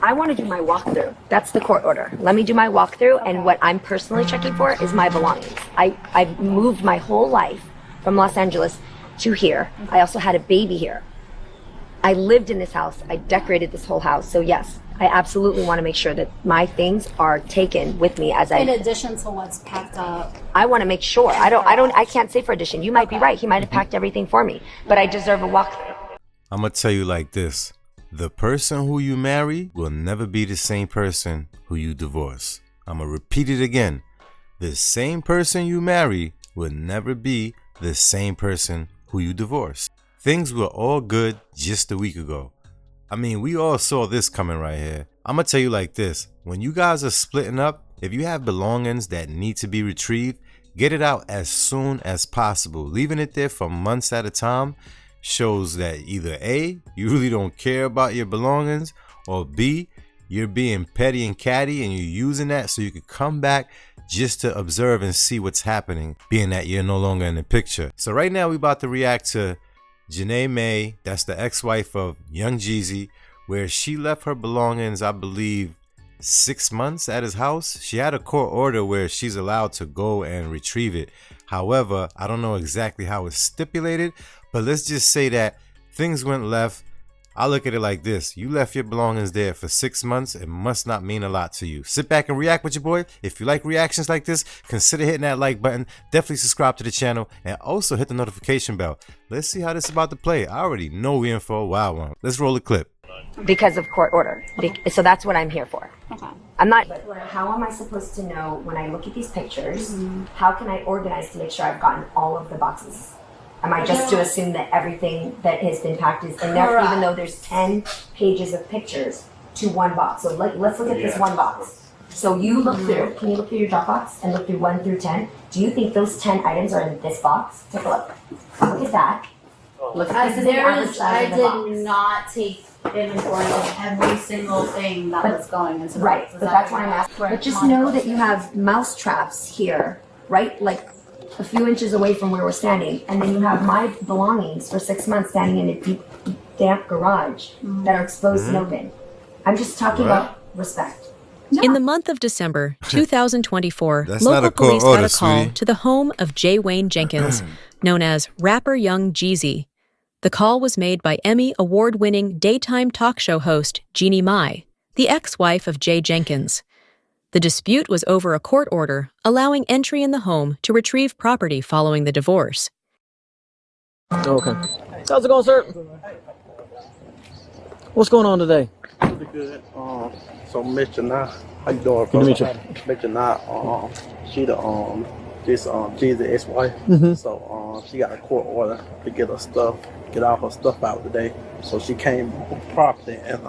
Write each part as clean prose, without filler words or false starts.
I want to do my walkthrough. That's the court order. Let me do my walkthrough, and what I'm personally checking for is my belongings. I've moved my whole life from Los Angeles to here. I also had a baby here. I lived in this house. I decorated this whole house. So yes, I absolutely want to make sure that my things are taken with me as in addition to what's packed up. I want to make sure. I can't say for addition. You might be right. He might have packed everything for me, but I deserve a walkthrough. I'm going to tell you like this. The person who you marry will never be the same person who you divorce. I'm going to repeat it again. The same person you marry will never be the same person who you divorce. Things were all good just a week ago. I mean, we all saw this coming right here. I'm going to tell you like this. When you guys are splitting up, if you have belongings that need to be retrieved, get it out as soon as possible. Leaving it there for months at a time shows that either A, you really don't care about your belongings, or B, you're being petty and catty and you're using that so you could come back just to observe and see what's happening, being that you're no longer in the picture. So right now we about to react to Jeannie Mai, that's the ex-wife of Young Jeezy, where she left her belongings, I believe, 6 months at his house. She had a court order where she's allowed to go and retrieve it. However, I don't know exactly how it's stipulated, but let's just say that things went left. I look at it like this. You left your belongings there for 6 months. It must not mean a lot to you. Sit back and react with your boy. If you like reactions like this, consider hitting that like button. Definitely subscribe to the channel and also hit the notification bell. Let's see how this is about to play. I already know we're in for a wild one. Let's roll the clip. Because of court order. So that's what I'm here for. Okay. I'm not, but how am I supposed to know when I look at these pictures, how can I organize to make sure I've gotten all of the boxes? Am I just to assume that everything that has been packed is in there, even though there's 10 pages of pictures to one box? So let's look at this one box. So you look through, can you look through your Dropbox and look through 1 through 10? Do you think those 10 items are in this box? Take a look. Look at that. Look at this. I did not take inventory of every single thing that was going into the box. But that's why I'm asking. But just know that you have mouse traps here, right? Like a few inches away from where we're standing, and then you have my belongings for 6 months standing in a deep, damp garage that are exposed and open. I'm just talking about respect. Yeah. In the month of December 2024, That's local police order, got a call sweetie. to the home of J. Wayne Jenkins, known as rapper Young Jeezy. The call was made by Emmy award-winning daytime talk show host Jeannie Mai, the ex-wife of Jay Jenkins. The dispute was over a court order allowing entry in the home to retrieve property following the divorce. Okay. How's it going, sir? What's going on today? Pretty good. So Miss Jeannie, how you doing? Good to meet you. Miss Jeannie, she the this Jeezy ex-wife. So she got a court order to get her stuff, get all her stuff out today. So she came on property and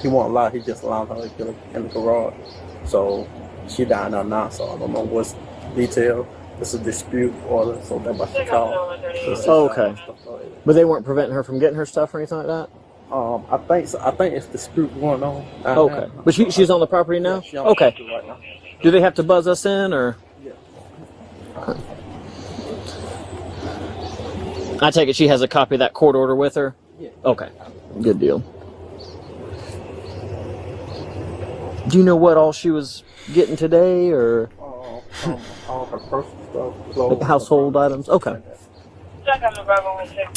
he won't allow. He just allowed her to get in the garage. So she down there now. So I don't know what's detailed. It's a dispute order, so that's why she called. Oh, okay. But they weren't preventing her from getting her stuff or anything like that? I think so. I think it's dispute going on. Okay. But she's on the property now? Yeah, on the okay. property right now. Do they have to buzz us in or? Yeah. Okay. I take it she has a copy of that court order with her? Yeah. Okay. Good deal. Do you know what all she was getting today or? All her personal stuff, clothes, household items? Okay.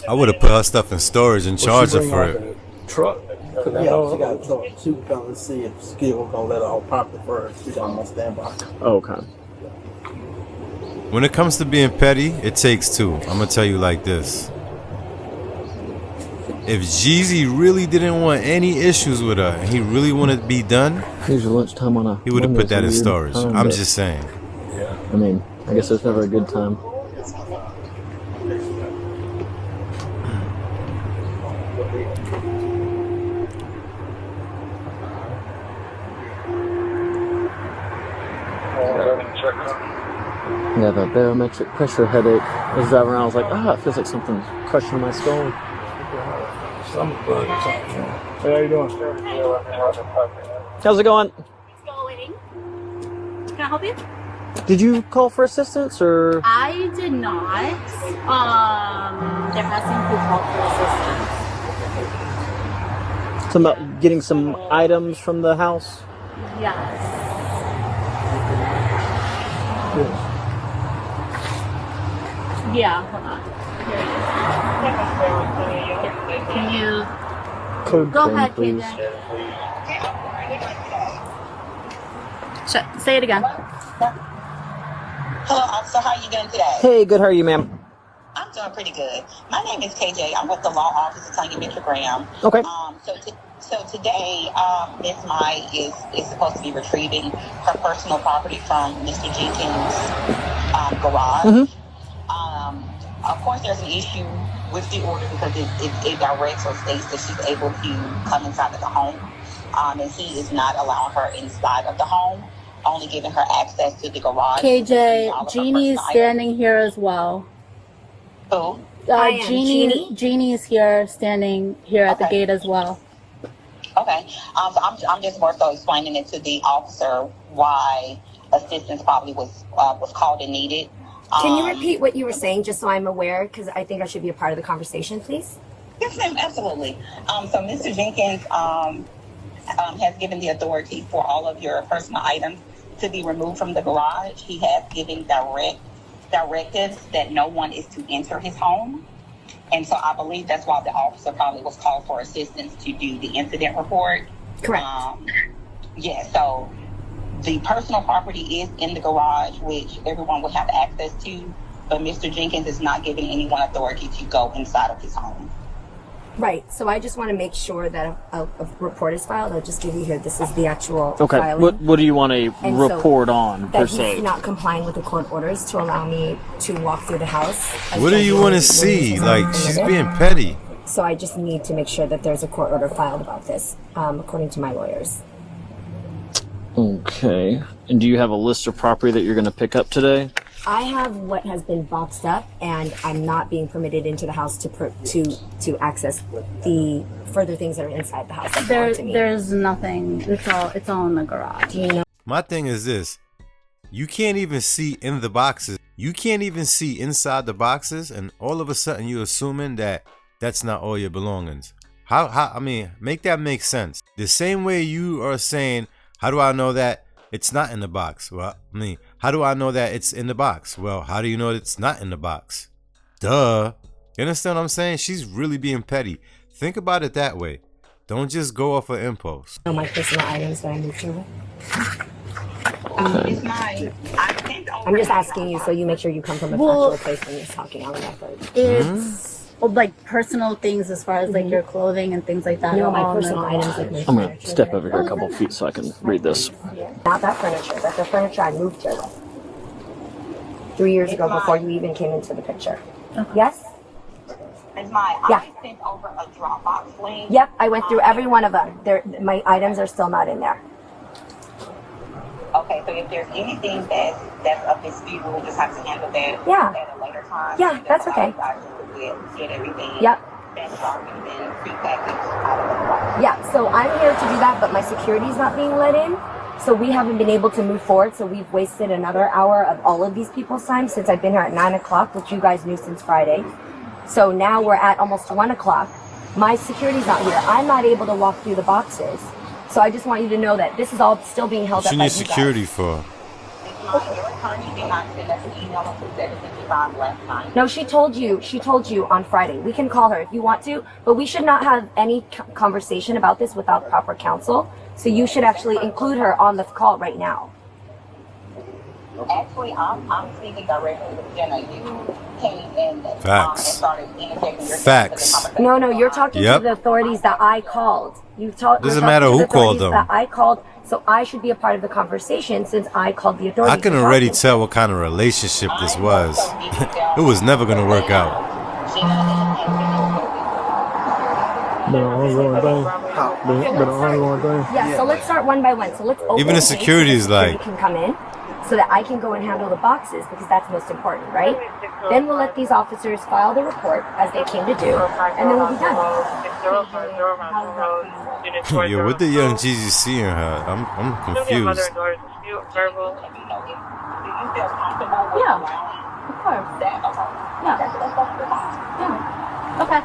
I would have put her stuff in storage and charged her for it. Truck? Yeah, she got a truck. She was going to see if Skill was going to let her on property first. She's on standby. Okay. When it comes to being petty, it takes two. I'm going to tell you like this. If Jeezy really didn't want any issues with her and he really wanted to be done, Here's your lunchtime on a he would have put that in storage. Time, I'm just saying. I mean, I guess there's never a good time. I have a barometric pressure headache. I was driving around, I was like, it feels like something's crushing my skull. Hey, how you doing? How's it going? It's going. Can I help you? Did you call for assistance or? I did not. There has been who called for assistance. Some getting some items from the house. Yes. Yeah, hold on. Here it is. Can you Code go thing, ahead, please. KJ? Say it again. Hello, officer. How are you doing today? Hey, good. How are you, ma'am? I'm doing pretty good. My name is KJ. I'm with the law office of Tanya Mitchell Graham. Okay. So today, Miss Mai is supposed to be retrieving her personal property from Mr. Jenkins' garage. Mm-hmm. Of course, there's an issue with the order because it directs or states that she's able to come inside of the home, and he is not allowing her inside of the home, only giving her access to the garage. KJ, Jeannie's standing here as well. Who? Jeannie's here, standing here at the gate as well. Okay. So I'm just more so explaining it to the officer why assistance probably was called and needed. Can you repeat what you were saying just so I'm aware? Because I think I should be a part of the conversation, please. Yes, ma'am. Absolutely. So Mr. Jenkins has given the authority for all of your personal items to be removed from the garage. He has given directives that no one is to enter his home. And so I believe that's why the officer probably was called for assistance to do the incident report. Correct. So the personal property is in the garage, which everyone would have access to, but Mr. Jenkins is not giving anyone authority to go inside of his home. Right. So I just want to make sure that a report is filed. I'll just give you here. This is the actual Okay. filing. What do you want a And report on, per that se? he's not complying with the court orders to allow me to walk through the house. What do you want to see? Like, she's being petty. So I just need to make sure that there's a court order filed about this, according to my lawyers. Okay. And do you have a list of property that you're going to pick up today? I have what has been boxed up, and I'm not being permitted into the house to access the further things that are inside the house. That belong to me. There's nothing. It's all in the garage. You know, My thing is this. You can't even see in the boxes. You can't even see inside the boxes, and all of a sudden you're assuming that that's not all your belongings. How I mean, make that make sense. The same way you are saying, how do I know that it's not in the box? Well, I mean, how do I know that it's in the box? Well, how do you know it's not in the box? Duh. You understand what I'm saying? She's really being petty. Think about it that way. Don't just go off of impulse. my personal items that I moved here with. Miss Mai, I'm just asking you so you make sure you come from a factual place when you're talking on the record. It's like personal things as far as like your clothing and things like that. No, are my all in the personal garage. items like my I'm going to furniture. step over here a couple feet so I can read this. Not that furniture. That's the furniture I moved here with 3 years ago before you even came into the picture. Yes? Miss Mai, Yeah. I sent over a Dropbox link. Yep, I went through every one of them. My items are still not in there. Okay, so if there's anything that's of dispute, we'll just have to handle that Yeah. at a later time. Yeah, that's okay. I get everything. Yep. That's and then prepackaged out of the box. Yeah, so I'm here to do that, but my security's not being let in. So we haven't been able to move forward. So we've wasted another hour of all of these people's time since I've been here at 9 o'clock, which you guys knew since Friday. So now we're at almost 1 o'clock. My security's not here. I'm not able to walk through the boxes. So I just want you to know that this is all still being held What up you by need you security guys. for? Your attorney did not send us an email until 7:55 last night. No, she told you on Friday. We can call her if you want to, but we should not have any conversation about this without proper counsel. So you should actually include her on the call right now. Actually, I'm speaking directly with Jenna. You came in and Facts. started interjecting your Facts. No, you're talking Yep. to the authorities that I called. Doesn't matter who called them. That I called, so I should be a part of the conversation since I called the authorities. I can to already talk to tell what kind of relationship this was. It was never going to work out. Been an ongoing thing. Been an ongoing thing. Yeah, so let's start one by one. So let's open Even the case so security is security like- can come in so that I can go and handle the boxes because that's most important, right? Then we'll let these officers file the report as they came to do, and then we'll be done. Yo, what did Young Jeezy see in her? I'm confused. Yeah, of course. Yeah. Okay.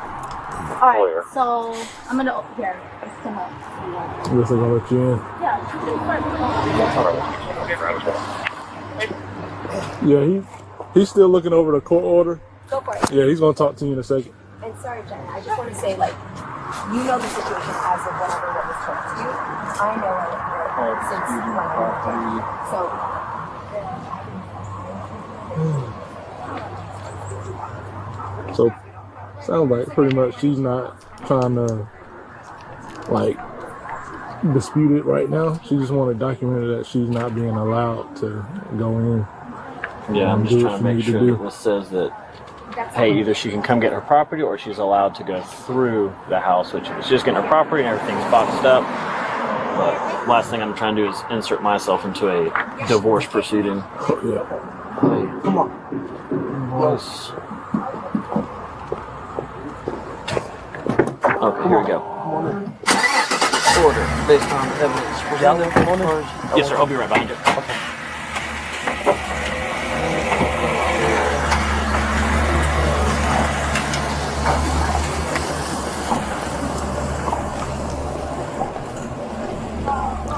All right. So I'm gonna here. I guess they're gonna let you in. Yeah, he's still looking over the court order. Go for it. Yeah, he's gonna talk to you in a second. And sorry, Jenna, I just want to say, like, you know the situation as of whatever what was told to you. I know it since you went over. So sounds like pretty much she's not trying to like dispute it right now. She just wanted documented that she's not being allowed to go in. Yeah, I'm just trying to make sure that this says that, hey, either she can come get her property or she's allowed to go through the house, which is just getting her property and everything's boxed up. But last thing I'm trying to do is insert myself into a divorce proceeding. Yeah. Come on. Close. Okay, here we go. Order based on evidence presented. Yes, sir. I'll be right behind you. Okay.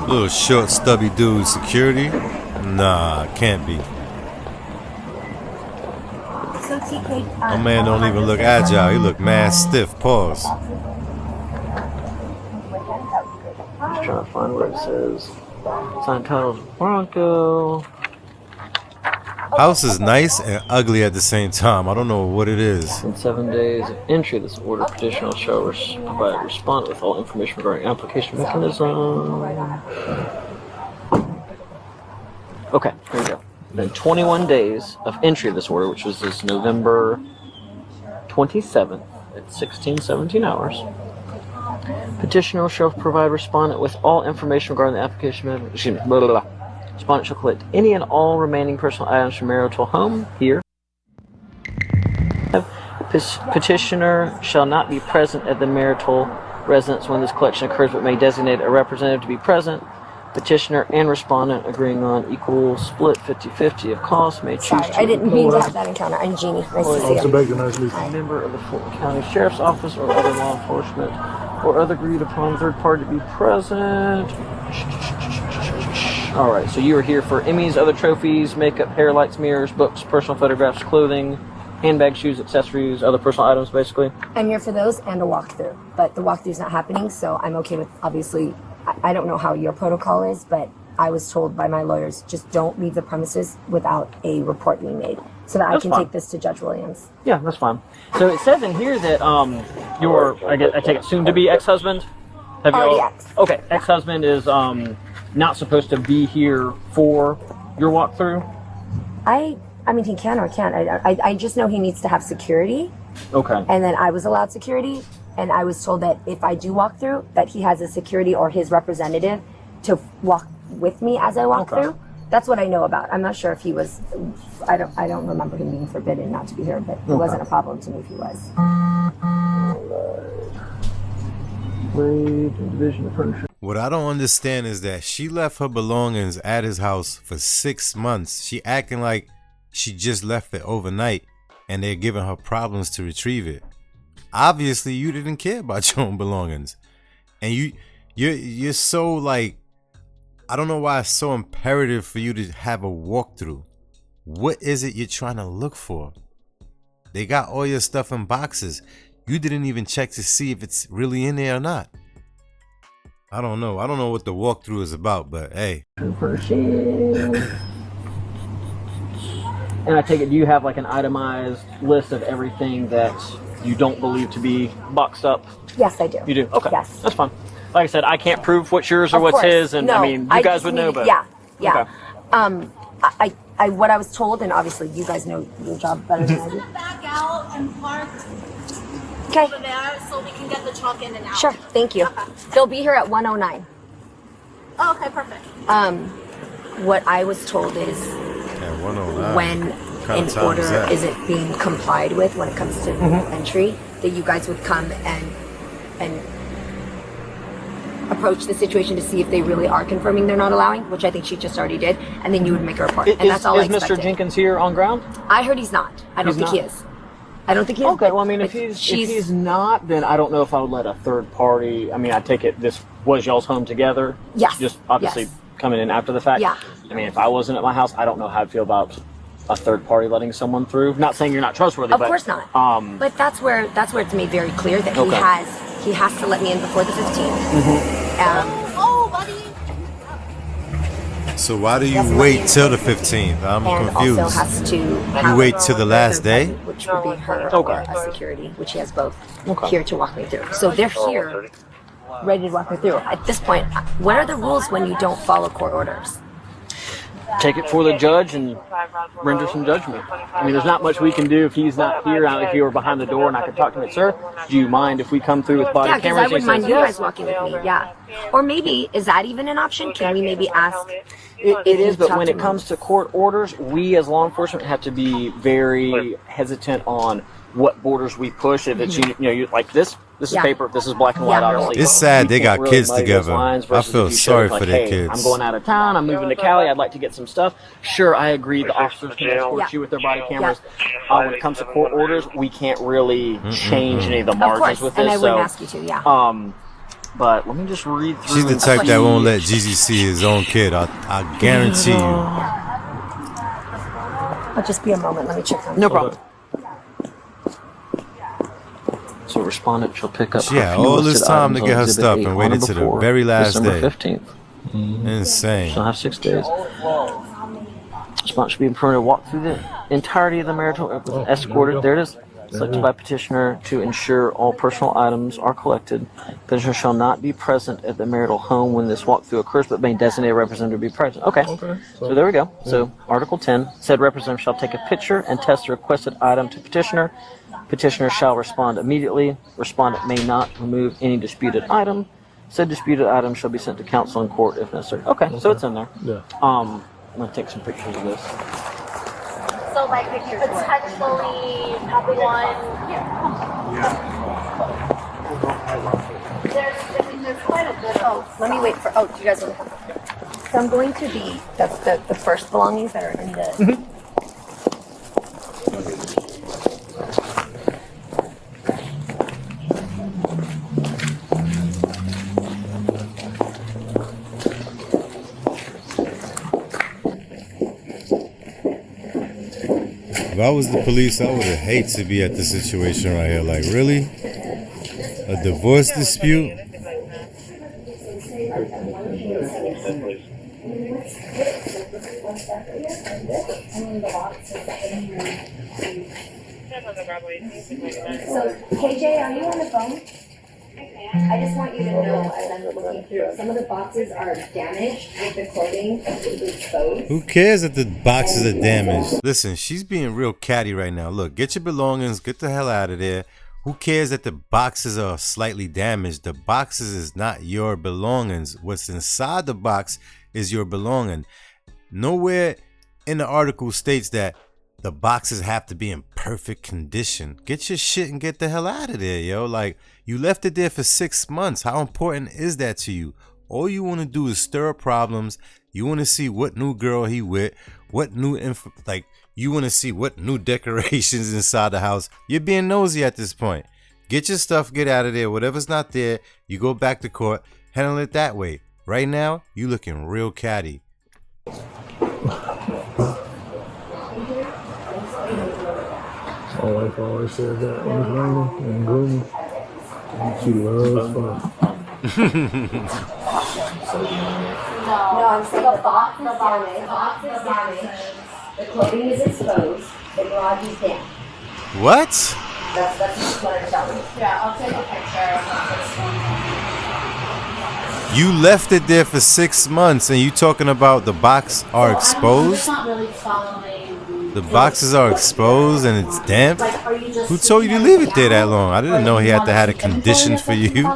Little short, stubby dude, security? Nah, can't be. So TK, My man don't even look agile. He look mad stiff. Pause. Just trying to find where it says sign titles Bronco. House is nice and ugly at the same time. I don't know what it is. In 7 days of entry, this order petitioner shall provide respondent with all information regarding application mechanism. Okay, here we go. Then 21 days of entry of this order, which was this November 27th at 16-17 hours. Petitioner shall provide respondent with all information regarding the application mechanism. Excuse me, blah, blah, blah. Respondent shall collect any and all remaining personal items from marital home here. Petitioner shall not be present at the marital residence when this collection occurs, but may designate a representative to be present. Petitioner and respondent agreeing on equal split 50-50 of costs may choose sorry, to I didn't mean to have that encounter. I'm Jeannie. Nice to see you. A member of the Fulton County Sheriff's Office or other law enforcement or other agreed upon third party to be present. Alright, so you are here for Emmys, other trophies, makeup, hair, lights, mirrors, books, personal photographs, clothing, handbags, shoes, accessories, other personal items, basically. I'm here for those and a walkthrough, but the walkthrough's not happening, so I'm okay with, obviously, I don't know how your protocol is, but I was told by my lawyers, just don't leave the premises without a report being made, so that I can take this to Judge Williams. Yeah, that's fine. So it says in here that your, I take it, soon-to-be ex-husband? Already ex. Okay, ex-husband is not supposed to be here for your walkthrough? I mean, he can or can't. I just know he needs to have security. Okay. And then I was allowed security, and I was told that if I do walk through, that he has a security or his representative to walk with me as I walk through. That's what I know about. I'm not sure if he was. I don't remember him being forbidden not to be here, but it wasn't a problem to me if he was. Division of furniture. What I don't understand is that she left her belongings at his house for 6 months. She acting like she just left it overnight and they're giving her problems to retrieve it. Obviously, you didn't care about your own belongings. And you're so like, I don't know why it's so imperative for you to have a walkthrough. What is it you're trying to look for? They got all your stuff in boxes. You didn't even check to see if it's really in there or not. I don't know. I don't know what the walkthrough is about, but hey. And I take it, do you have like an itemized list of everything that you don't believe to be boxed up? Yes, I do. You do? Okay. Yes. That's fine. Like I said, I can't prove what's yours or Of what's course. his, and No, I mean, you guys would know, but yeah. Okay. I what I was told, and obviously you guys know your job better than I do. Back out and park Okay. over there so we can get the truck in and out. Sure. Thank you. Okay. They'll be here at 1:09. Oh, okay, perfect. What I was told is At 109. when kind an of time order is that? isn't being complied with when it comes to entry, that you guys would come and approach the situation to see if they really are confirming they're not allowing, which I think she just already did, and then you would make a report. And that's all I Is Mr. expected. Jenkins here on ground? I heard he's not. I don't He's think he not? is. I don't think he is. Okay, well, I mean, if he's not, then I don't know if I would let a third party. I mean, I take it this was y'all's home together. Yes. Just obviously coming in after the fact. Yeah. I mean, if I wasn't at my house, I don't know how I'd feel about a third party letting someone through. Not saying you're not trustworthy. Of course not. But that's where it's made very clear that he has to let me in before the 15th. Oh, buddy. So why do you wait till the 15th? I'm confused. Also has to You wait till the last day? Which would be her or a security, which he has both here to walk me through. So they're here, ready to walk me through. At this point, what are the rules when you don't follow court orders? Take it for the judge and render some judgment. I mean, there's not much we can do if he's not here. If you were behind the door and I could talk to him, sir, do you mind if we come through with body cameras? Yeah, because I wouldn't mind you guys walking with me, yeah. Or maybe, is that even an option? Can we maybe ask? It is, but when it comes to court orders, we as law enforcement have to be very hesitant on what borders we push. If it's, like this is paper, this is black and white, obviously. It's sad they got really kids together. I feel sorry for their hey, kids. I'm going out of town, I'm moving to Cali, I'd like to get some stuff. Sure, I agree, the officers can escort you with their body cameras. When it comes to court orders, we can't really change any of the margins with this. And I wouldn't ask you to, yeah. But let me just read through. She's the type that won't let Jeezy see his own kid. I guarantee you. I'll just be a moment. Let me check something. No problem. So respondent shall pick up. Yeah, all this time to get her stuff and waited to the very last day. December 15th. Insane. She'll have 6 days. Respondent should be permitted to walk through the entirety of the marital escorted. There it is. Selected by petitioner to ensure all personal items are collected. Petitioner shall not be present at the marital home when this walkthrough occurs, but may designate a representative to be present. Okay. So there we go. So Article 10, said representative shall take a picture and test the requested item to petitioner. Petitioner shall respond immediately. Respondent may not remove any disputed item. Said disputed item shall be sent to counsel in court if necessary. Okay. So it's in there. Yeah. I'm gonna take some pictures of this. So, like, potentially having one. There's quite a bit. Oh, let me wait for. Oh, do you guys want to come? So I'm going to be. That's the first belongings that are in the. If I was the police, I would have hated to be at this situation right here. Like, really? A divorce dispute? So, KJ, are you on the phone? I just want you to know, as I'm looking through, some of the boxes are damaged with the clothing exposed. Who cares if the boxes are damaged? Listen, she's being real catty right now. Look, get your belongings, get the hell out of there. Who cares that the boxes are slightly damaged? The boxes is not your belongings. What's inside the box is your belonging. Nowhere in the article states that the boxes have to be in perfect condition. Get your shit and get the hell out of there, yo. Like, you left it there for 6 months. How important is that to you? All you want to do is stir up problems. You want to see what new girl he with, what new you want to see what new decorations inside the house. You're being nosy at this point. Get your stuff, get out of there. Whatever's not there, you go back to court, handle it that way. Right now, you looking real catty. My wife always says that when it's raining and gloomy. She loves fun. No, I'm saying the box is damaged. The clothing is exposed. The garage is damp. What? That's what I'm telling you. Yeah, I'll take a picture. You left it there for 6 months and you talking about the box are exposed? I'm just not really following. The boxes are exposed and it's damp? Who told you to leave it there that long? I didn't know he had to have a condition for you.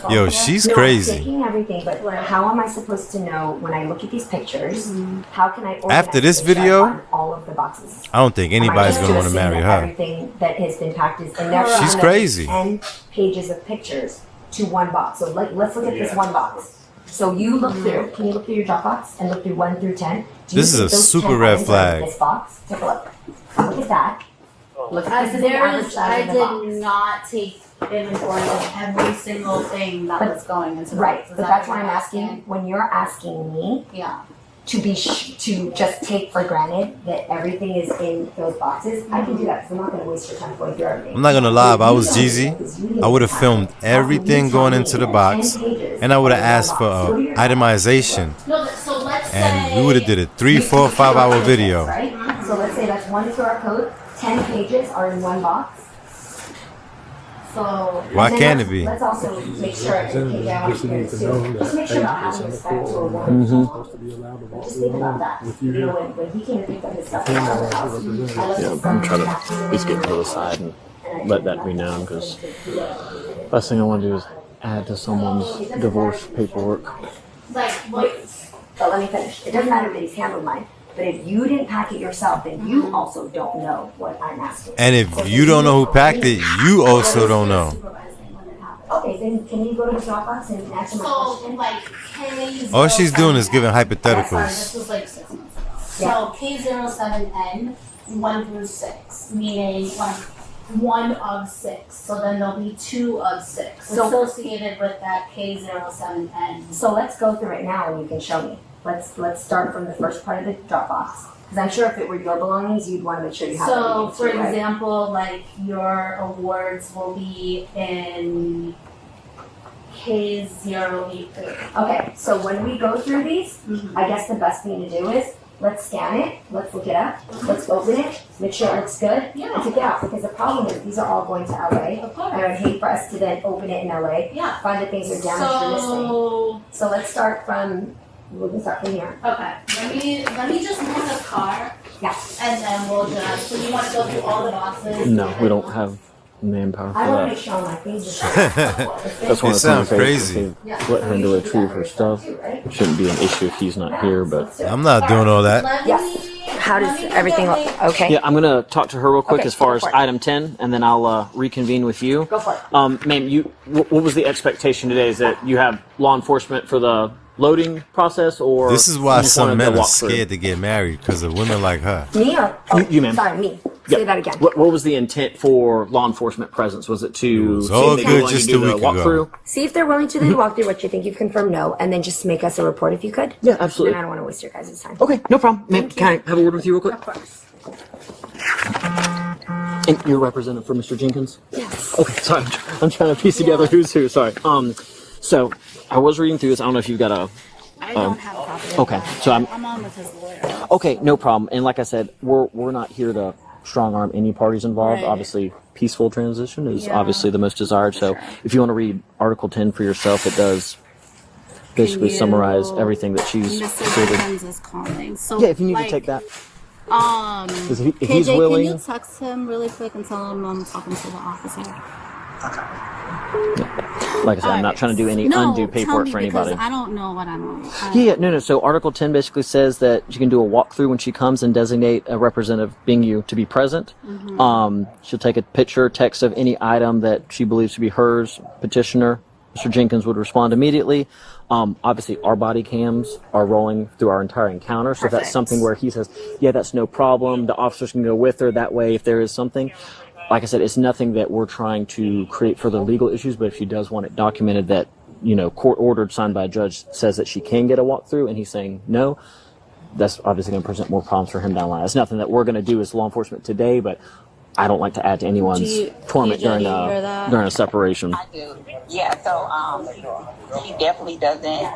Yo, she's crazy. I'm taking everything, but how am I supposed to know when I look at these pictures? How can I organize After this video, all of the boxes? I don't think anybody's going to want to marry her. Everything that has been packed is in there. She's crazy. 10 pages of pictures to one box. So let's look at this one box. So you look through. Can you look through your Dropbox and look through 1 through 10? This is a super red flag. This box. Take a look. Look at that. Look at the average size of the box. did not take inventory of every single thing that was going into the Right, box. Is but that that's what why I'm you're asking, when you're asking me Yeah. to to just take for granted that everything is in those boxes, I can do that because I'm not going to waste your time going through everything. I'm not gonna lie, if I was Jeezy, I would have filmed everything going into the box, and I would have asked for itemization, No, so let's and we would have did a 3, 4, 5 hour video. Right? So let's say that's one QR code, 10 pages are in one box. So Why and then can't let's- it be? Let's also make sure it's okay down Just need to too. know Just make that sure about pages having on the respect to a floor woman. are supposed to be allowed to walk Just think about that. with You you. know, when he came to pick up his stuff, Yeah, out of the house, I looked Yeah, at I'm something trying to back at least get to the side and let that be known, because last thing I want to do is add to someone's divorce paperwork. like what? So let me finish. It doesn't matter that he's handled mine, but if you didn't pack it yourself, then you also don't know what I'm asking. And if you don't know who packed it, you also don't know. Okay, then can you go to the Dropbox and answer my So question? like K. All she's doing is giving Sorry, hypotheticals. this was like 6 months ago. So K07N 1 through 6, meaning like 1 of 6. So then there'll be 2 of 6 So- associated with that K07N. So let's go through it now and you can show me. Let's start from the first part of the Dropbox. Because I'm sure if it were your belongings, you'd want to make sure you have So, everything for too, right? example, like your awards will be in K083. Okay, so when we go through these, I guess the best thing to do is let's scan it, let's look it up, let's open it, make sure it looks good, Yeah. and take it out. Because the problem is these are all going to LA. Of course. And I would hate for us to then open it in LA, Yeah. find that things are damaged or missing. So let's start from, we can start from here. Okay, let me just move the car, Yeah. and then we'll just. So you want to go through all the boxes? No, we don't have manpower for I want to make that. sure my face is That's one It of the sounds things crazy. let him to retrieve her stuff. right? It shouldn't be an issue if he's not here, but I'm not doing all that. Let Yes. me- How does let me everything get look? my- Okay. yeah, I'm gonna talk to her real quick Okay, as far go as for it. item 10, and then I'll reconvene with you. Go for it. Ma'am, what was the expectation today? Is that you have law enforcement for the loading process, or This is why you just some wanted men to are walk through? scared to get married because of women like her. Me or? Oh, You, ma'am. Sorry, me. Yeah. Say that again. What was the intent for law enforcement presence? Was it to was see all if they'd be good willing just to do a the week ago. walkthrough? See if they're willing to do the walkthrough, what you think you've confirmed, no, and then just make us a report if you could. Yeah, And absolutely. I don't want to waste your guys' time. Okay, no problem. Ma'am, can I have a word with you real quick? Of course. And you're representative for Mr. Jenkins? Yes. Okay, sorry. I'm trying to piece together who's who. Sorry. So I was reading through this. I don't know if you've got a. I don't have a copy. Okay, so I'm on with his lawyer. okay. No problem. And like I said, we're not here to strong arm any parties involved. Right. Obviously, peaceful transition is Yeah. obviously the most desired. So if you want to read Article 10 for yourself, it does basically you- summarize everything that she's Mr. stated. Jenkins is calling. So Yeah, if you need like, to take that. 'Cause if KJ, he's willing, can you text him really quick and tell him I'm talking to the officer? like I said, I'm not trying to do any undue paperwork for anybody. I don't know what I'm on. Yeah, no. So Article 10 basically says that you can do a walkthrough when she comes and designate a representative, being you, to be present. She'll take a picture, text of any item that she believes to be hers. Petitioner, Mr. Jenkins, would respond immediately. Obviously, our body cams are rolling through our entire encounter, so if that's Perfect. something where he says, yeah, that's no problem, the officers can go with her. That way, if there is something, like I said, it's nothing that we're trying to create further legal issues, but if she does want it documented that, court ordered, signed by a judge, says that she can get a walkthrough, and he's saying no, that's obviously going to present more problems for him down the line. It's nothing that we're going to do as law enforcement today, but I don't like to add to anyone's torment TJ, during do you hear that? during a separation. I do. Yeah, so she definitely doesn't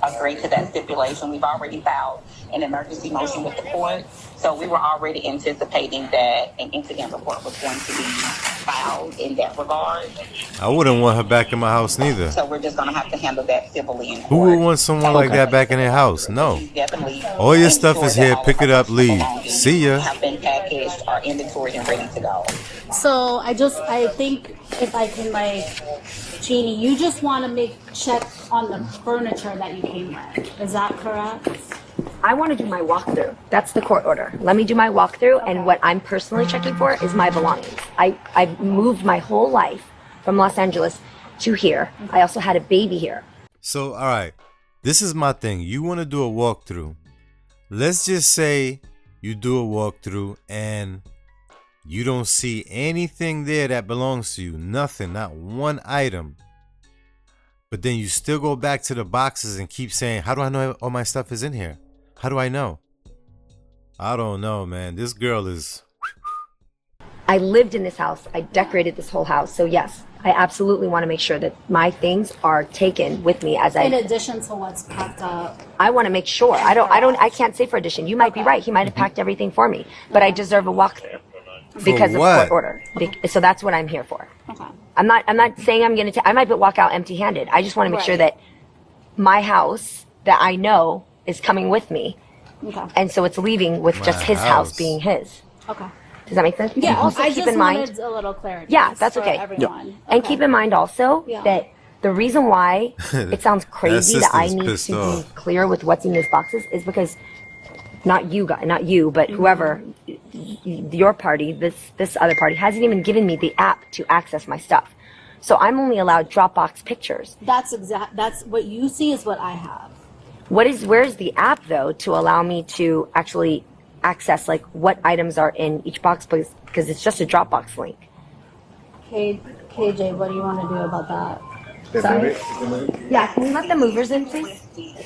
agree to that stipulation. We've already filed an emergency motion with the court. So we were already anticipating that an incident report was going to be filed in that regard. I wouldn't want her back in my house neither. So we're just going to have to handle that civilly in court. Who would want someone like that back in their house? No. She's definitely All your stuff ensured is that here. all Pick of it her up, leave. belongings See ya. Have been packaged, are inventoried, and ready to go. So I think if I can Jeannie, you just want to check on the furniture that you came with. Is that correct? I want to do my walkthrough. That's the court order. Let me do my walkthrough, and what I'm personally checking for is my belongings. I've moved my whole life from Los Angeles to here. I also had a baby here. So, all right. This is my thing. You want to do a walkthrough. Let's just say you do a walkthrough and You don't see anything there that belongs to you. Nothing, not one item. But then you still go back to the boxes and keep saying, how do I know all my stuff is in here? How do I know? I don't know, man. This girl is... I lived in this house. I decorated this whole house. So yes, I absolutely want to make sure that my things are taken with me as In I. addition to what's packed up. I want to make sure. I can't say for addition. You might be right. He might have packed everything for me, but I deserve a walkthrough because of what? court order. So that's what I'm here for. Okay. I'm not saying I'm going to. I might walk out empty-handed. I just want to make sure that my house that I know is coming with me, Okay. and so it's leaving with just his house house. being his. Okay. Does that make sense? Yeah. And also I keep just in mind. wanted a little clarity. Yeah, that's for okay. Everyone. And Okay. keep in mind also Yeah. that the reason why it sounds crazy that I sister's need pissed to off. be clear with what's in these boxes is because not you, but whoever, your party, this other party hasn't even given me the app to access my stuff. So I'm only allowed Dropbox pictures. That's what you see is what I have. Where's the app though to allow me to actually access like what items are in each box because it's just a Dropbox link. KJ, what do you want to do about that? Sorry? Yeah, can we let the movers in, please?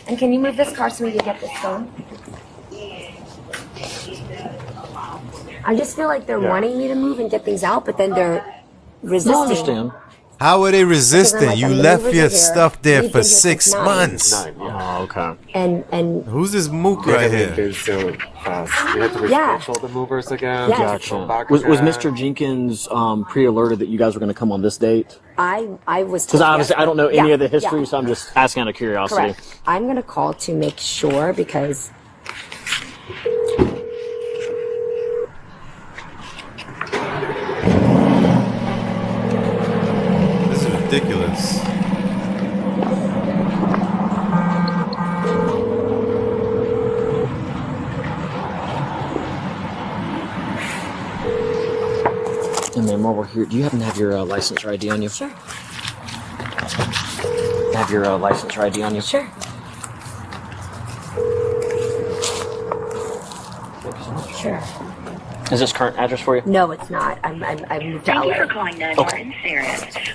And can you move this car so we can get this going? I just feel like they're wanting me to move and get things out, but then they're resisting. No, I understand. How are they resisting? like, You the left movers your are here. stuff there We've for been here since 6 9. months. Oh, okay. And Who's this mook They right haven't here? been so fast. We had to Yeah. reschedule the movers again. Yes. Gotcha. Come back Was again. Mr. Jenkins pre-alerted that you guys were going to come on this date? I was Because told obviously yes. I don't know any Yeah, of the history, yeah. so I'm just asking out of curiosity. Correct. I'm gonna call to make sure because This is ridiculous. And then while we're here, do you happen to have your license or ID on you? Sure. Have your license or ID on you? Sure. Sure. Is this current address for you? No, it's not. I moved to LA.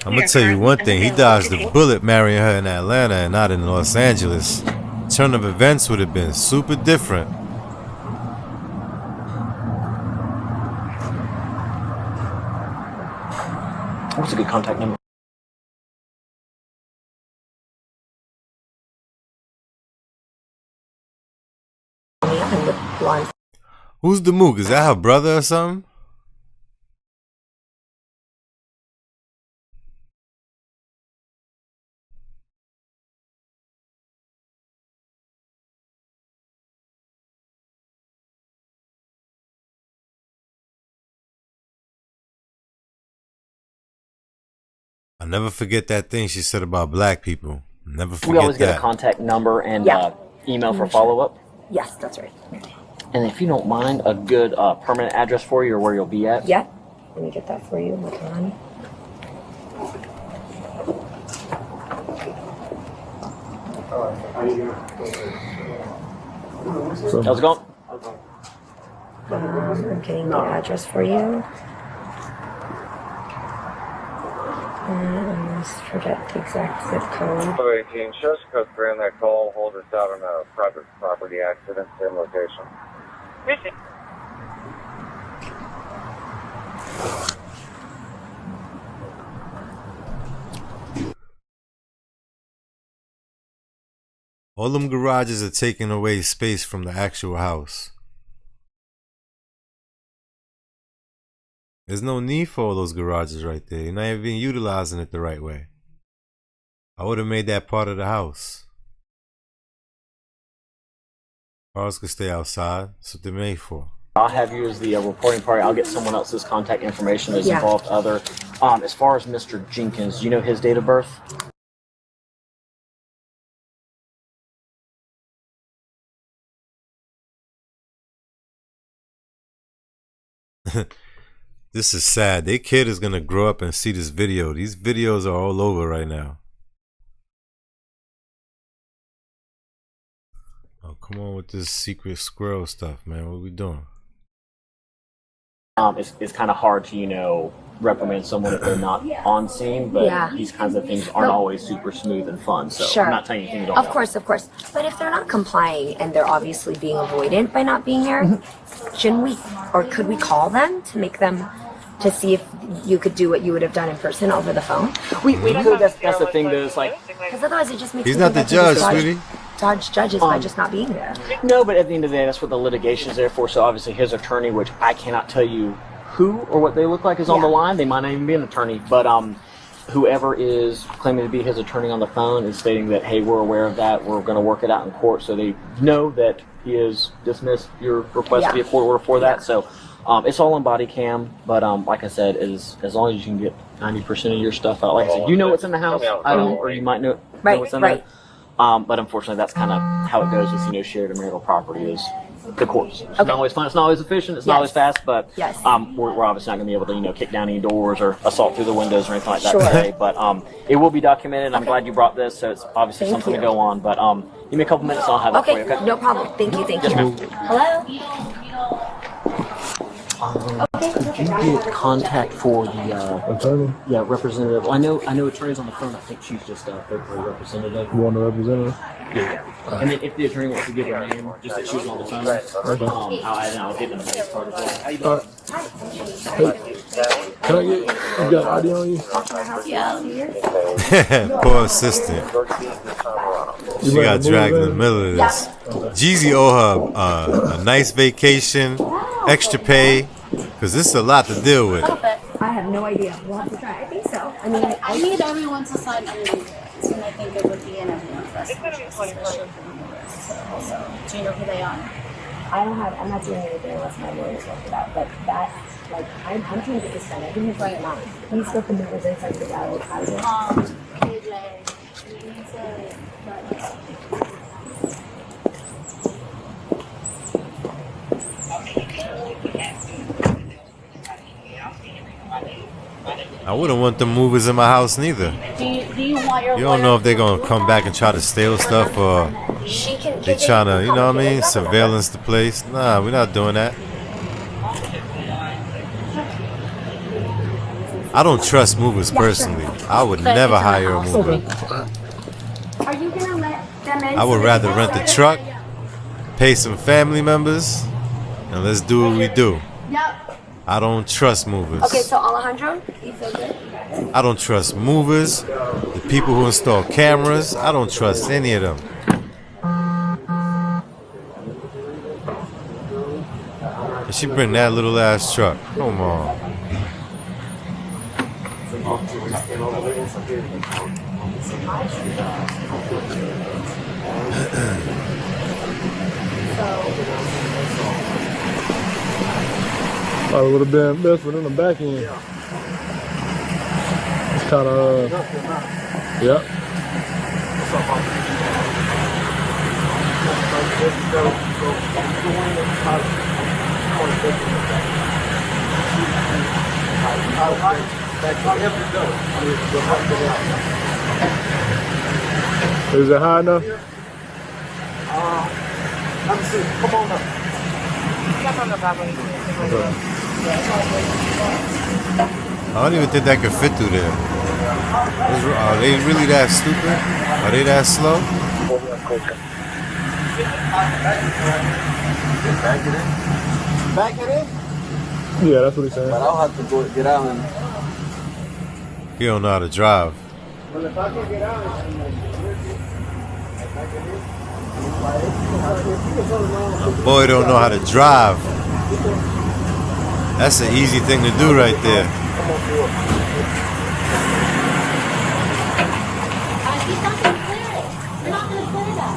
I'm gonna tell you one thing. He dodged the bullet marrying her in Atlanta and not in Los Angeles. Turn of events would have been super different. What's a good contact number? Who's the mook? Is that her brother or something? I'll never forget that thing she said about black people. Never We always forget get a that. contact number and Yeah. email for follow-up. Yes, that's right. And if you don't mind, a good permanent address for you or where you'll be at. Yeah. Let me get that for you. Hold on. How's it going? I'm getting the address for you. And I almost forget the exact zip code. 18, show us code 3 on that call. Hold us out on a private property accident, same location. All them garages are taking away space from the actual house. There's no need for all those garages right there. You're not even utilizing it the right way. I would have made that part of the house. Cars could stay outside. That's what they're made for. I'll have you as the reporting party. I'll get someone else's contact information that's Yeah. involved. As far as Mr. Jenkins, do you know his date of birth? This is sad. Their kid is gonna grow up and see this video. These videos are all over right now. Oh, come on with this secret squirrel stuff, man. What are we doing? it's kind of hard to, reprimand someone if they're not on scene, but these kinds of things aren't always super smooth and fun. So I'm not telling you anything you don't know. Of course. But if they're not complying and they're obviously being avoidant by not being there, shouldn't we, or could we call them to make them, to see if you could do what you would have done in person over the phone? We could. That's the thing. There's like, because otherwise it just makes He's me not think the that judge, they sweetie. dodge judges by just not being there. no, but at the end of the day, that's what the litigation is there for. So obviously his attorney, which I cannot tell you who or what they look like, is on the line. They might not even be an attorney, but whoever is claiming to be his attorney on the phone is stating that, hey, we're aware of that. We're going to work it out in court. So they know that he has dismissed your request to be a court order for that. So it's all on body cam. But like I said, as long as you can get 90% of your stuff out. Like I said, you know what's in the house. I don't, or you might know what's in there. But unfortunately, that's kind of how it goes with shared marital property is the courts. It's not always fun. It's not always efficient. It's not always fast. But we're obviously not going to be able to kick down any doors or assault through the windows or anything like that today. But it will be documented. I'm glad you brought this. So it's obviously something to go on. But give me a couple minutes. And I'll have that for you. Okay. No problem. Thank you. Yes, ma'am. Hello. Did you get contact for the Attorney? Yeah, representative? I know attorney's on the phone. I think she's just a third-party representative. You want the representative? Yeah. And then if the attorney wants to give her name, just that she was on the phone, I'll give them the next part as well. How you doing? Hey, can I get, you got ID on you? Poor assistant. She got dragged in the middle of this. Jeezy owe her a nice vacation, extra pay, because this is a lot to deal with. I have no idea. We'll have to try. I think so. I mean, I need everyone to sign underneath it, and I think it would be in everyone's best interest, especially for the lawyers. So, do you know who they are? I'm not doing anything unless my lawyers work it out. But that, I'm trying to get this done. I think it's right now. He's got the numbers inside the dial. KJ, you need to I wouldn't want them movers in my house neither. Do you want your You don't know if they're going to come back and try to steal stuff or they trying to, you know what I mean, surveillance the place. Nah, we're not doing that. I don't trust movers personally. I would never hire a mover. Are you gonna let them in? I would rather rent the truck, pay some family members, and let's do what we do. I don't trust movers. Okay, so Alejandro, you feel good? I don't trust movers, the people who install cameras. I don't trust any of them. And she bring that little ass truck. Come on. I would have been best for them to back end. It's kind of, yeah. Is it high enough? Let me see. Come on up. I don't even think that could fit through there. Are they really that stupid? Are they that slow? Back it in? Yeah, that's what he's saying. But I'll have to go get out and. He don't know how to drive. Well, if I can get out, My boy don't know how to drive. That's an easy thing to do right there. He's not going to clear it. You're not going to clear that.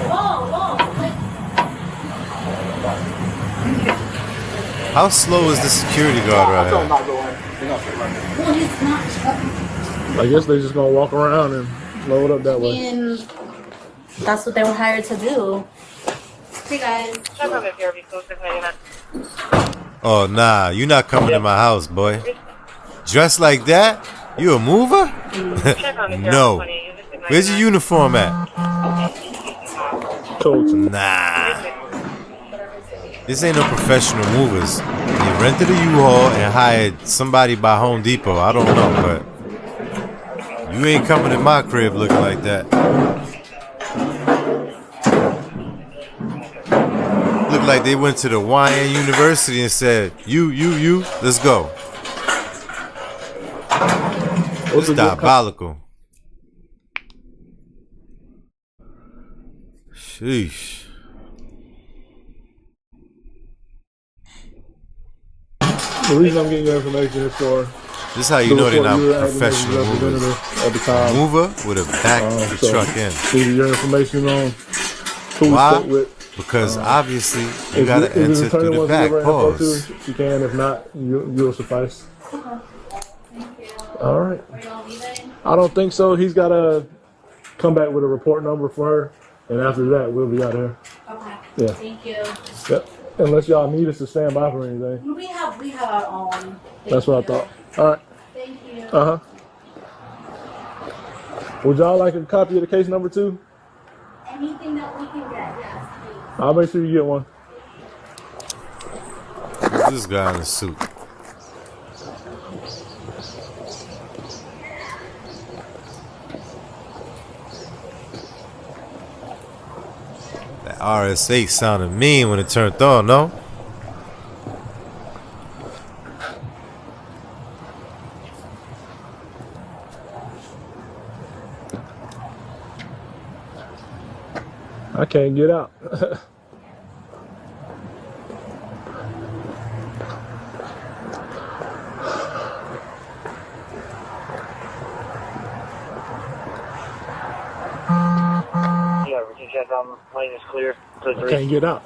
Whoa. How slow is the security guard right here? Well, he's not. I guess they're just going to walk around and load up that way. And that's what they were hired to do. Hey guys. Oh, nah, you not coming to my house, boy. Dressed like that? You a mover? No. Where's your uniform at? Coach. Nah. This ain't no professional movers. They rented a U-Haul and hired somebody by Home Depot. I don't know, but you ain't coming to my crib looking like that. Looked like they went to the YN University and said, you, let's go. It's diabolical. Sheesh. The reason I'm getting your information is for. This is how you know they're not professional movers. At the time. Mover would have backed the truck in. Give your information on who we spoke with. Because obviously you gotta enter through the back. Pause. You can. If not, you'll suffice. All right. I don't think so. He's got to come back with a report number for her, and after that, we'll be out here. Okay. Yeah. Thank you. Yep. Unless y'all need us to stand by for anything. We have our own. That's what I thought. All right. Thank you. Would y'all like a copy of the case number 2? Anything that we can get, yes, please. I'll make sure you get one. Who's this guy in a suit? That RS8 sounded mean when it turned on, no? I can't get out. Yeah, routine check on lane is clear. I can't get out.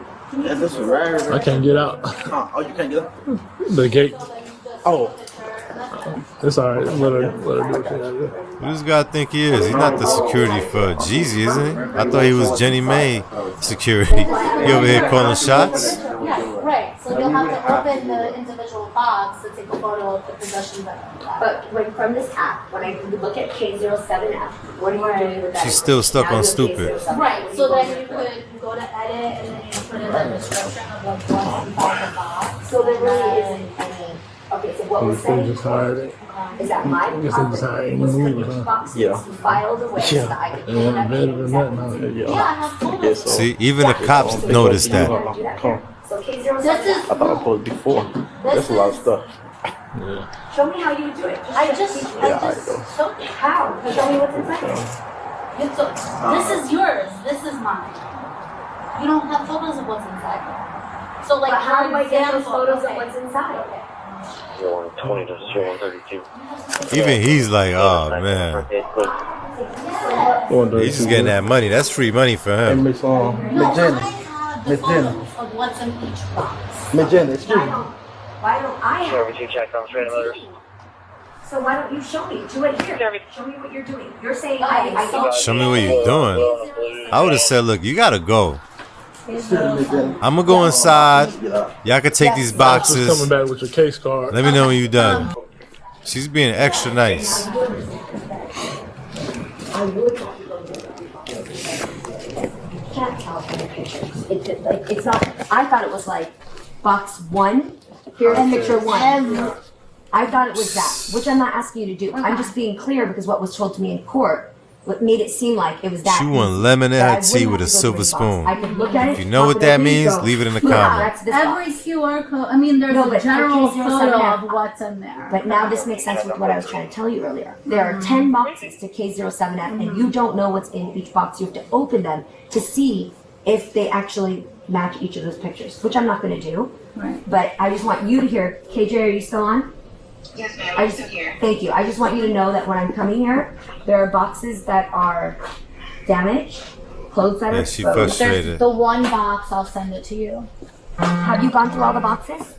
I can't get out. Oh, you can't get up? The gate. Oh. It's alright. Let her do what she gotta do. Who does God think he is? He's not the security for Jeezy, isn't he? I thought he was Jeannie Mai security. He over here calling shots? Yeah, right. So you'll have to open the individual box to take a photo of the possessions item. But when from this app, when I look at K07F, what are you doing with that? She's still stuck Now on you have stupid. K07F. Right. So then you could go to edit and then you put in the description of like what's inside the box. So there really isn't any. Okay, so what we're They saying just hired it. is that my I guess they just hired him. was for each box filed away so that I could Yeah, open better up than exactly. that now. Yeah, I have photos. See, even the cops noticed that. So K07F. This is I thought I was supposed to be 4. That's a lot of stuff. Show me how you would do it. I just showed you. How? Show me what's inside. This is yours. This is mine. You don't have photos of what's inside. So like, But how do I get those example- photos of okay. what's inside? 0120 to 0132. Even he's like, oh man. He's just getting that money. That's free money for And him. Miss No, Jenny. I have the Miss Jenny. photos of what's in each box. Miss Jenny, excuse me. Why don't I Yeah, have routine check on straight motors. So why don't you show me? Do it here. Show me what you're doing. You're saying I don't. Show me what you're doing. I would have said, look, you gotta go. I'm gonna go inside. Y'all can take these Just boxes. coming back with your case card. Let me know when you're done. She's being extra nice. Can't tell from the pictures. It's not. I thought it was like box 1. Here's picture 1. I thought it was that, which I'm not asking you to do. I'm just being clear because what was told to me in court, what made it seem like it was that. She want lemon in her tea with a silver spoon. I could look at it. If you know what that means, go, leave it in the yeah, comments. that's this Every box. QR code. I mean, there's No, a but general for photo K07F, of what's in there. But now this makes sense with what I was trying to tell you earlier. There are 10 boxes to K07F, and you don't know what's in each box. You have to open them to see if they actually match each of those pictures, which I'm not going to do. Right. But I just want you to hear. KJ, are you still on? Yes, ma'am. I'm still here. Thank you. I just want you to know that when I'm coming here, there are boxes that are damaged, clothes that are Yeah, she exposed. frustrated. The one box, I'll send it to you. Have you gone through all the boxes?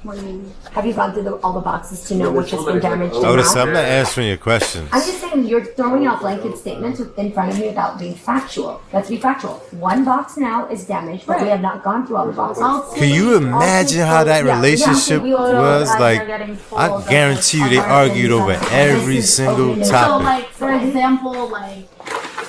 What do you mean? Have you gone through all the boxes to know which has been damaged? I would have said, I'm and not how? answering your questions. I'm just saying you're throwing out blanket statements in front of me without being factual. Let's be factual. One box now is damaged, but we have not gone through all the boxes. Can you imagine how that relationship was? Like, I guarantee you they argued over every single So, topic. like, for example, like,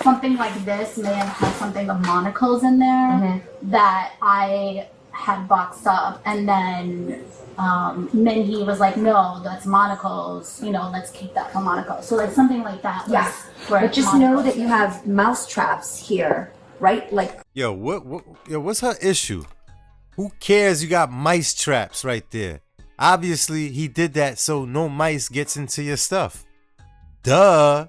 something like this may have had something of Monaco's in there that I had boxed up, and then Minhee was like, no, that's Monaco's, you know, let's keep that for Monaco. So, like, something like that. Yeah. But just know that you have mouse traps here, right? Like, Yo, what's her issue? Who cares? You got mice traps right there. Obviously, he did that so no mice gets into your stuff. Duh.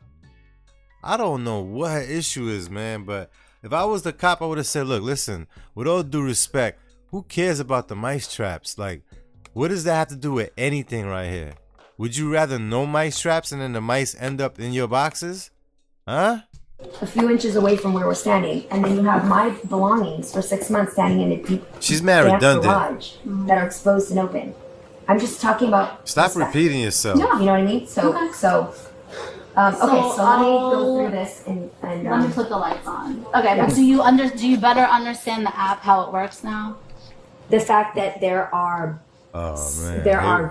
I don't know what her issue is, man, but if I was the cop, I would have said, look, listen, with all due respect, who cares about the mice traps? Like, what does that have to do with anything right here? Would you rather no mice traps and then the mice end up in your boxes? Huh? a few inches away from where we're standing, and then you have my belongings for 6 months standing in a deep She's mad damp redundant. garage that are exposed and open. I'm just talking about. Stop repeating yourself. Yeah, you know what I mean. So Okay. So let me go through this and Let me put the lights on. Okay, but do you better understand the app, how it works now? the fact that there are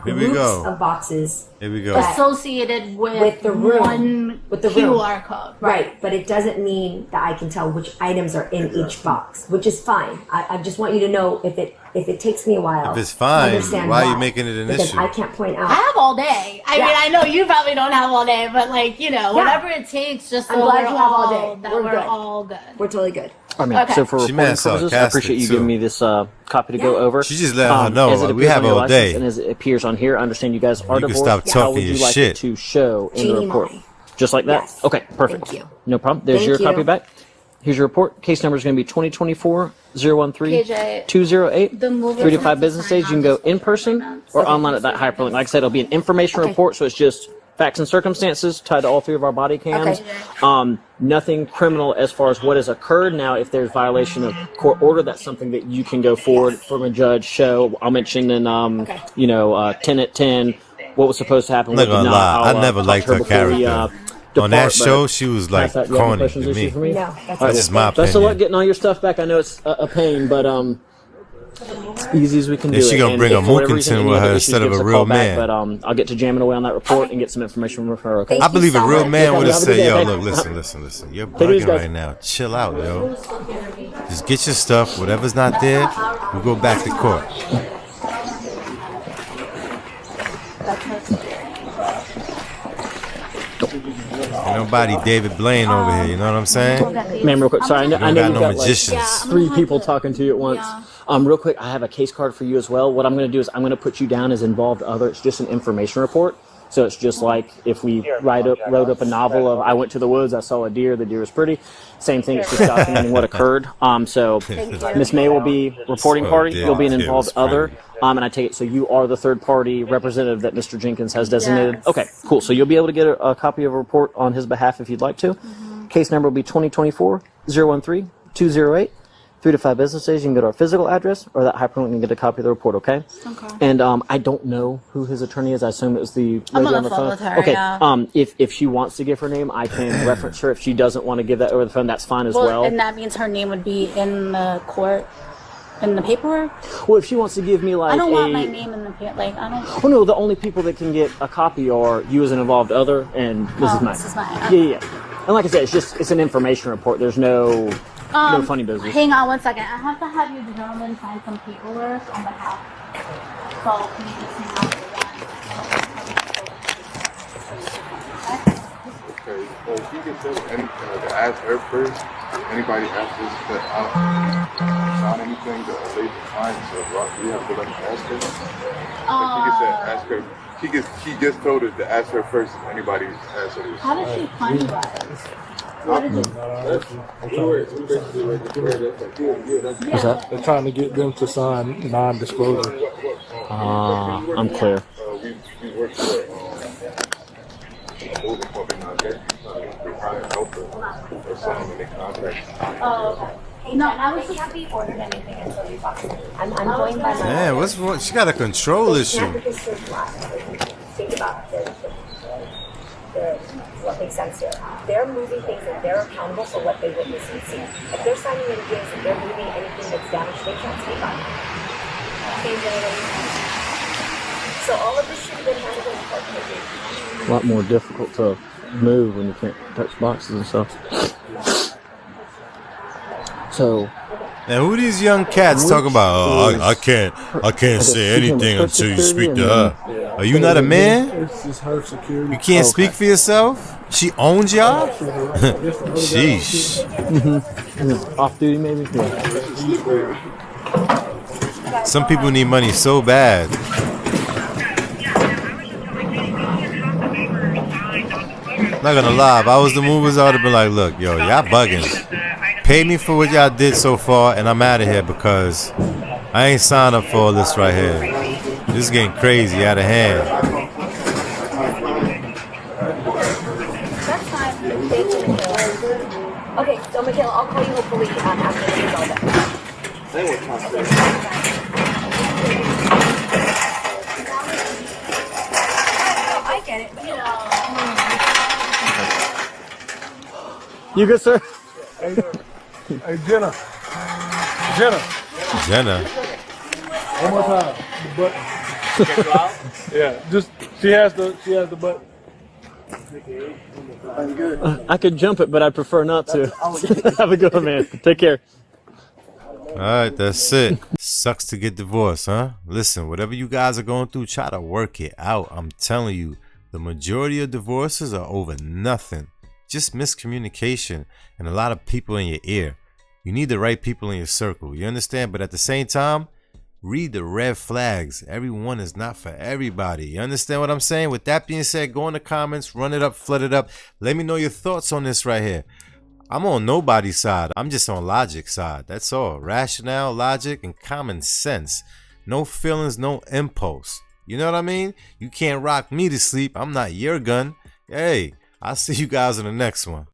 Here we groups go. of boxes Here we go. Associated with the room, one with the room. QR code. Right, but it doesn't mean that I can tell which items are in each box, which is fine. I just want you to know if it takes me a while. If it's fine, understand why are you making it an because issue? I can't point out. I have all day. I mean, I know you probably don't have all day, but whatever it takes, just I'm so glad we're you have all day. that We're we're good. all good. We're totally good. I mean, Okay. so for She recording mad purposes, I sarcastic, appreciate you too. giving me this copy to go over. She just letting her know, as it like, we appears have on your all license day. and as it appears on here, I understand you guys are You can divorced. stop How talking would you your like shit. it to show in the Jeannie report? Mai. Just like that? Yes. Okay, perfect. Thank you. No problem. There's Thank your you. copy back. Here's your report. Case number is going to be 2024-013-208. KJ, the movers 3 to 5 have to business sign days. You can on go this in person document. or online at that hyperlink. Like I said, it'll be an information report, so it's just facts and circumstances tied to all 3 of our body cams. Okay. Nothing criminal as far as what has occurred. Now, if there's violation of court order, that's something that you can go forward from a judge. Show. I'll mention in 10 at 10 what was supposed to happen. I'm not what did gonna lie, I'll, I never talk liked to her before we, character. On depart, that but show, she was like past that, you have any corny questions to or me. issues for me? No, that's That's just my Best of luck opinion. getting all your stuff back. I know it's a pain, but easy as we can do Is she it. gonna And bring if a for whatever reason Mookenton any with other her issues, instead of give us a real call back, man? But I'll get to jamming away on that report and get some information from her. Okay. I believe a so real much. man would have Have a said, good yo, day. look, listen. You're Take it easy, bugging guys. right now. Chill out, yo. Just get your stuff. Whatever's not there, we'll go back to court. Ain't nobody David Blaine over here, you know what I'm saying? Ma'am, real quick. Sorry, I know got you've no got magicians. like 3 people talking to you at once. Real quick, I have a case card for you as well. What I'm going to do is I'm going to put you down as involved other. It's just an information report. So it's just like if we wrote up a novel of I went to the woods, I saw a deer, the deer was pretty. Same thing, it's just documenting what occurred. So Miss May will be reporting party, you'll be an involved other. And I take it, so you are the third party representative that Mr. Jenkins has designated. Yes. Okay, cool. So you'll be able to get a copy of a report on his behalf if you'd like to. Case number will be 2024-013-208. 3 to 5 business days, you can go to our physical address or that hyperlink and get a copy of the report, okay? Okay. And I don't know who his attorney is. I assume it was the I'm lady on the phone with her, Okay. yeah. If she wants to give her name, I can reference her. If she doesn't want to give that over the phone, that's fine as well. And that means her name would be in the court, in the paperwork? Well, if she wants to give me like I don't want my name in the paper. Like, I don't. Well, no, the only people that can get a copy are you as an involved other and Mrs. May. Mrs. May, Yeah. And like I said, it's an information report. There's no funny business. Hang on 1 second. I have to have you gentlemen sign some paperwork on behalf. So, can you just hang on for Okay, well, if you can tell to ask her first, if anybody asks us to sign anything to lay the client, so we have to let them ask her. She can say, ask her. She just told us to ask her first if anybody asks her. How did she find you guys? Where did you? What's that? They're trying to get them to sign non-disclosure. I'm clear. We work for holding company, not that. We're trying to help her or sign in the contract. Oh, okay. Hey, No, Jenna, I was they just- can't be ordered anything until you box it. I'm going by my. Man, what's wrong? She got a control They issue. can't because there's lots. Think about what makes sense here. They're moving things and they're accountable for what they witness and see. If they're signing NDAs and they're moving anything that's damaged, they can't speak on it. So all of this should have been handled in court maybe. A lot more difficult to move when you can't touch boxes and stuff. So, And who these young cats talking about? Oh, I can't say anything until you speak to her. Are you not a man? It's just her security. You can't speak for yourself? She owns y'all? Sheesh. off duty maybe? Yeah. Some people need money so bad. Not gonna lie, if I was the movers, I would have been like, look, yo, y'all bugging. Pay me for what y'all did so far, and I'm out of here because I ain't signed up for all this right here. This is getting crazy, out of hand. That's fine. Thank you, Michaela. Okay, so Michaela, I'll call you hopefully after this is all done. I get it, but You good, sir? Hey, Jenna. Jenna. One more time. The button. Yeah, just she has the button. I'm good. I could jump it, but I prefer not to. Have a good one, man. Take care. Alright, that's it. Sucks to get divorced, huh? Listen, whatever you guys are going through, try to work it out. I'm telling you, the majority of divorces are over nothing. Just miscommunication and a lot of people in your ear. You need the right people in your circle, you understand? But at the same time, read the red flags. Everyone is not for everybody. You understand what I'm saying? With that being said, go in the comments, run it up, flood it up. Let me know your thoughts on this right here. I'm on nobody's side. I'm just on logic's side. That's all. Rationale, logic, and common sense. No feelings, no impulse. You know what I mean? You can't rock me to sleep. I'm not your gun. Hey, I'll see you guys in the next one.